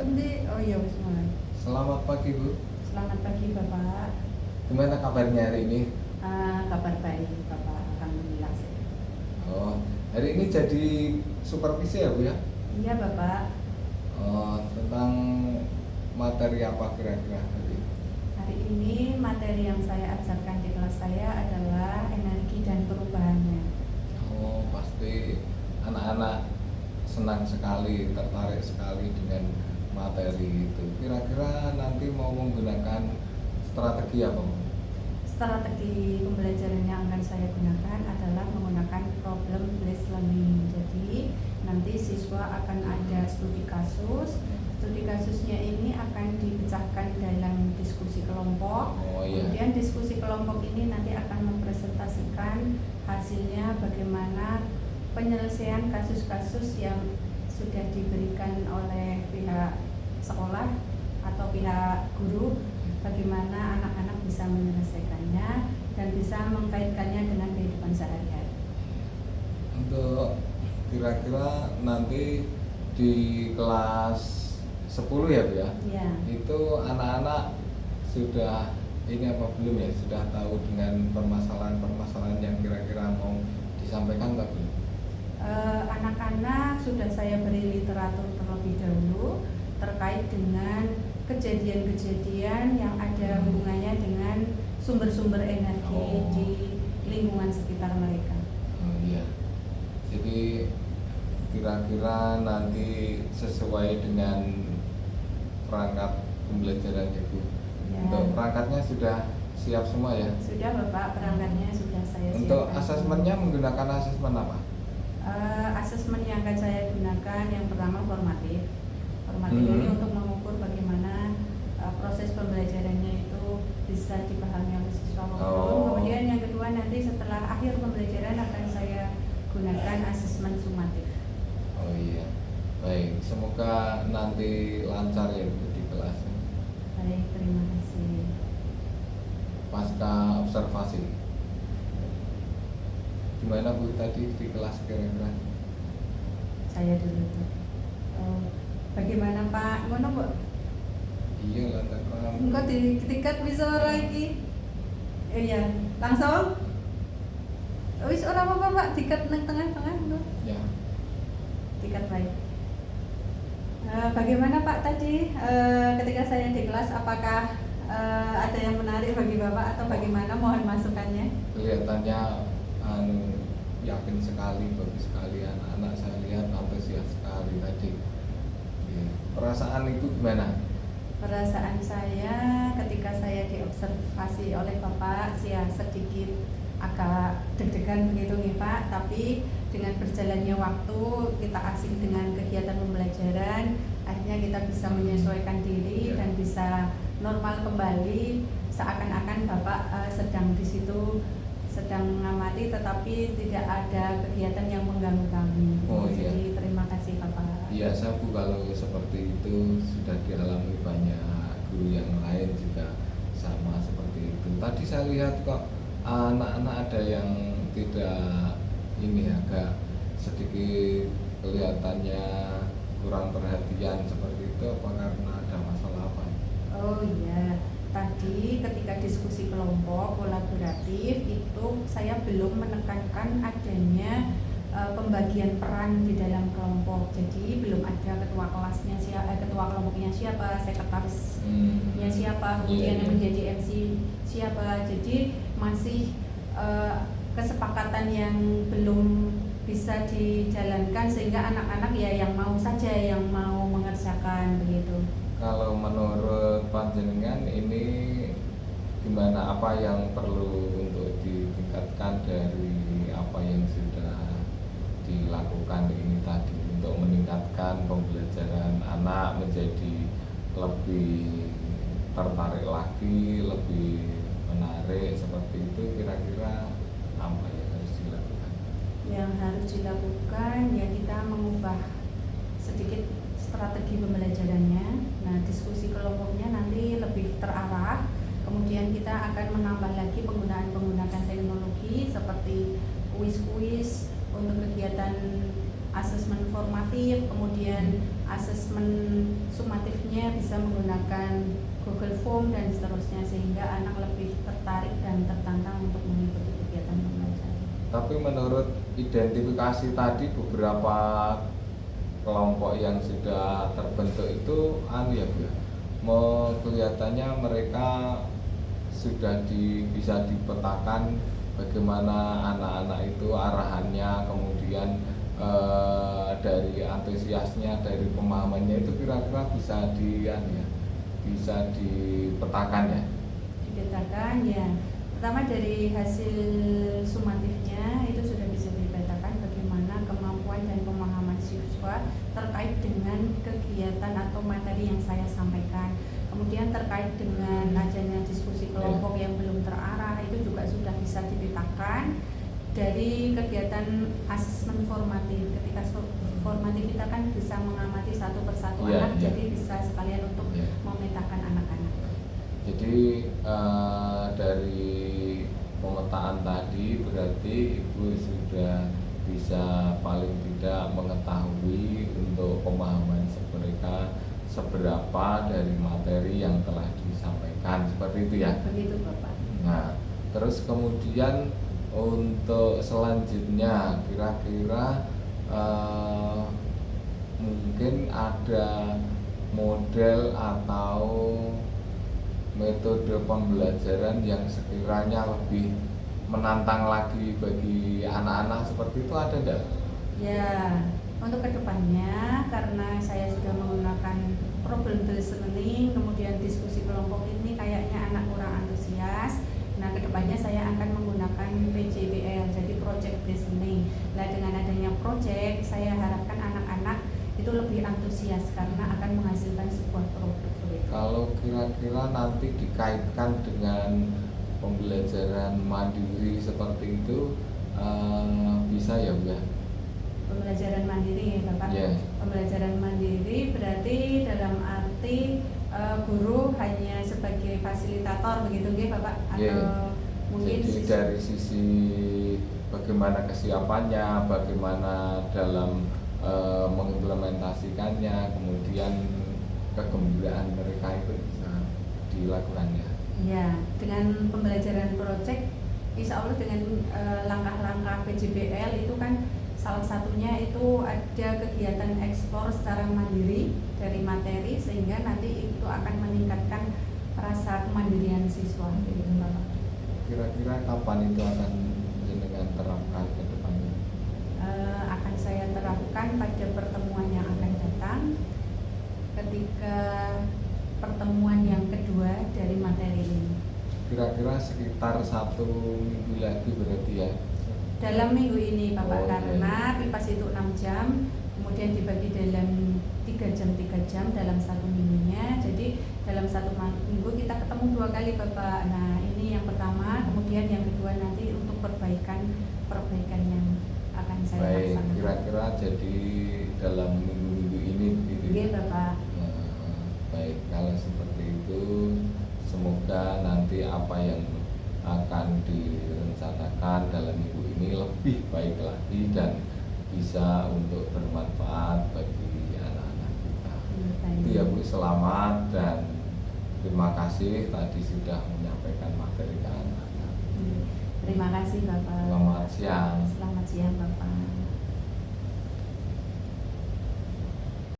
Nanti, oh iya, wis mulai. Selamat pagi Bu. Selamat pagi Bapak. Gimana kabarnya hari ini? Kabar baik Bapak, alhamdulillah sehat. Oh, hari ini jadi supervisi ya Bu ya? Iya Bapak. Oh, tentang materi apa kira-kira hari ini? Hari ini materi yang saya ajarkan di kelas saya adalah energi dan perubahannya. Oh, pasti anak-anak senang sekali, tertarik sekali dengan materi itu. Kira-kira nanti mau menggunakan strategi apa Bu? Strategi pembelajaran yang akan saya gunakan adalah menggunakan problem based learning. Jadi nanti siswa akan ada studi kasus. Studi kasusnya ini akan dipecahkan dalam diskusi kelompok. Oh iya. Kemudian diskusi kelompok ini nanti akan mempresentasikan hasilnya bagaimana penyelesaian kasus-kasus yang sudah diberikan oleh pihak sekolah atau pihak guru, bagaimana anak-anak bisa menyelesaikannya dan bisa mengkaitkannya dengan kehidupan sehari-hari. Untuk kira-kira nanti di kelas 10 ya Bu ya? Ya. Itu anak-anak sudah ini apa belum ya? Sudah tahu dengan permasalahan-permasalahan yang kira-kira mau disampaikan nggak belum? Anak-anak sudah saya beri literatur terlebih dahulu terkait dengan kejadian-kejadian yang ada hubungannya dengan sumber-sumber energi di lingkungan sekitar mereka. Oh iya. Jadi kira-kira nanti sesuai dengan perangkat pembelajaran ya Bu. Ya. Untuk perangkatnya sudah siap semua ya? Sudah Bapak, perangkatnya sudah saya siapkan. Untuk asesmennya menggunakan asesmen apa? Asesmen yang akan saya gunakan yang pertama formatif. Formatif ini untuk mengukur bagaimana proses pembelajarannya itu bisa dipahami oleh siswa maupun. Kemudian yang kedua nanti setelah akhir pembelajaran akan saya gunakan asesmen sumatif. Oh iya, baik. Semoga nanti lancar ya Bu di kelas. Baik, terima kasih. Pasca observasi. Gimana Bu tadi di kelas kira-kira? Saya dulu tuh. Bagaimana Pak? Ngono Bu? Iya lantar paham. Engko ditiket bisa ora iki? Iya, langsung. Wis ora apa-apa Pak, tiket nang tengah-tengah lho. Ya. Tiket baik. Bagaimana Pak tadi ketika saya di kelas, apakah ada yang menarik bagi Bapak atau bagaimana? Mohon masukannya. Kelihatannya yakin sekali, bagus sekali anak-anak saya lihat antusias sekali tadi. Ya. Perasaan itu gimana? Perasaan saya ketika saya diobservasi oleh Bapak ya sedikit agak deg-degan begitu nih Pak, tapi dengan berjalannya waktu kita asik dengan kegiatan pembelajaran, akhirnya kita bisa menyesuaikan diri dan bisa normal kembali, seakan-akan Bapak sedang di situ sedang mengamati tetapi tidak ada kegiatan yang mengganggu kami. Oh, iya. Jadi terima kasih Bapak. Biasa Bu kalau seperti itu sudah dialami banyak guru yang lain juga sama seperti itu. Tadi saya lihat kok anak-anak ada yang tidak ini agak sedikit kelihatannya kurang perhatian seperti itu, apa karena ada masalah apa? Oh iya, tadi ketika diskusi kelompok kolaboratif itu saya belum menekankan adanya pembagian peran di dalam kelompok. Jadi belum ada ketua kelasnya ketua kelompoknya siapa, sekretarisnya siapa, kemudian yang menjadi MC siapa. Jadi masih kesepakatan yang belum bisa dijalankan sehingga anak-anak ya yang mau saja yang mau mengerjakan begitu. Kalau menurut panjenengan ini gimana, apa yang perlu untuk ditingkatkan dari apa yang sudah dilakukan ini tadi untuk meningkatkan pembelajaran anak menjadi lebih tertarik lagi, lebih menarik seperti itu, kira-kira apa yang harus dilakukan? Yang harus dilakukan ya kita mengubah sedikit strategi pembelajarannya. Nah, diskusi kelompoknya nanti lebih terarah. Kemudian kita akan menambah lagi penggunaan teknologi seperti kuis-kuis, untuk kegiatan asesmen formatif, kemudian asesmen sumatifnya bisa menggunakan Google Form dan seterusnya, sehingga anak lebih tertarik dan tertantang untuk mengikuti kegiatan pembelajaran. Tapi menurut identifikasi tadi beberapa kelompok yang sudah terbentuk itu ya Bu ya, kelihatannya mereka sudah bisa dipetakan bagaimana anak-anak itu arahannya, kemudian dari antusiasnya, dari pemahamannya itu kira-kira bisa dipetakan ya. Dipetakan ya. Pertama dari hasil sumatifnya itu sudah bisa dipetakan bagaimana kemampuan dan pemahaman siswa terkait dengan kegiatan atau materi yang saya sampaikan. Kemudian terkait dengan adanya diskusi kelompok yang belum terarah itu juga sudah bisa dipetakan dari kegiatan asesmen formatif. Ketika formatif kita kan bisa mengamati satu persatu anak, jadi bisa sekalian untuk memetakan anak-anak. Jadi dari pemetaan tadi berarti Ibu sudah bisa paling tidak mengetahui untuk pemahaman mereka seberapa dari materi yang telah disampaikan, seperti itu ya? Begitu Bapak. Nah, terus kemudian untuk selanjutnya kira-kira mungkin ada model atau metode pembelajaran yang sekiranya lebih menantang lagi bagi anak-anak, seperti itu ada enggak? Ya, untuk kedepannya karena saya sudah menggunakan problem based learning, kemudian diskusi kelompok ini kayaknya anak kurang antusias. Nah, kedepannya saya akan menggunakan PJBL, jadi project based learning. Nah, dengan adanya project, saya harapkan anak-anak itu lebih antusias karena akan menghasilkan sebuah produk. Kalau kira-kira nanti dikaitkan dengan pembelajaran mandiri seperti itu, bisa ya Bu ya? Pembelajaran mandiri ya Bapak? Pembelajaran mandiri berarti dalam arti guru hanya sebagai fasilitator begitu nggih Bapak? Atau mungkin jadi dari sisi bagaimana kesiapannya, bagaimana dalam mengimplementasikannya, kemudian kegembiraan mereka itu bisa dilakukannya. Ya, dengan pembelajaran proyek, insya Allah dengan langkah-langkah PJBL itu kan salah satunya itu ada kegiatan eksplor secara mandiri dari materi, sehingga nanti itu akan meningkatkan rasa kemandirian siswa. Kira-kira kapan itu akan dengan terapkan ke depannya? Akan saya terapkan pada pertemuan yang akan datang, ketika pertemuan yang kedua dari materi ini. Kira-kira sekitar 1 minggu lagi berarti ya? Dalam minggu ini Bapak, karena PIPAS itu 6 jam, kemudian dibagi dalam 3 jam dalam 1 minggunya. Jadi dalam 1 minggu kita ketemu 2 kali Bapak. Nah, ini yang pertama, kemudian yang kedua nanti untuk perbaikan yang akan saya laksanakan. Kira-kira jadi dalam minggu-minggu ini begitu? Iya Bapak. Baik, kalau seperti itu semoga nanti apa yang akan direncanakan dalam minggu ini lebih baik lagi dan bisa untuk bermanfaat bagi anak-anak kita. Itu ya Bu, selamat dan terima kasih tadi sudah menyampaikan materi ke anak-anak. Terima kasih Bapak. Selamat siang. Selamat siang Bapak.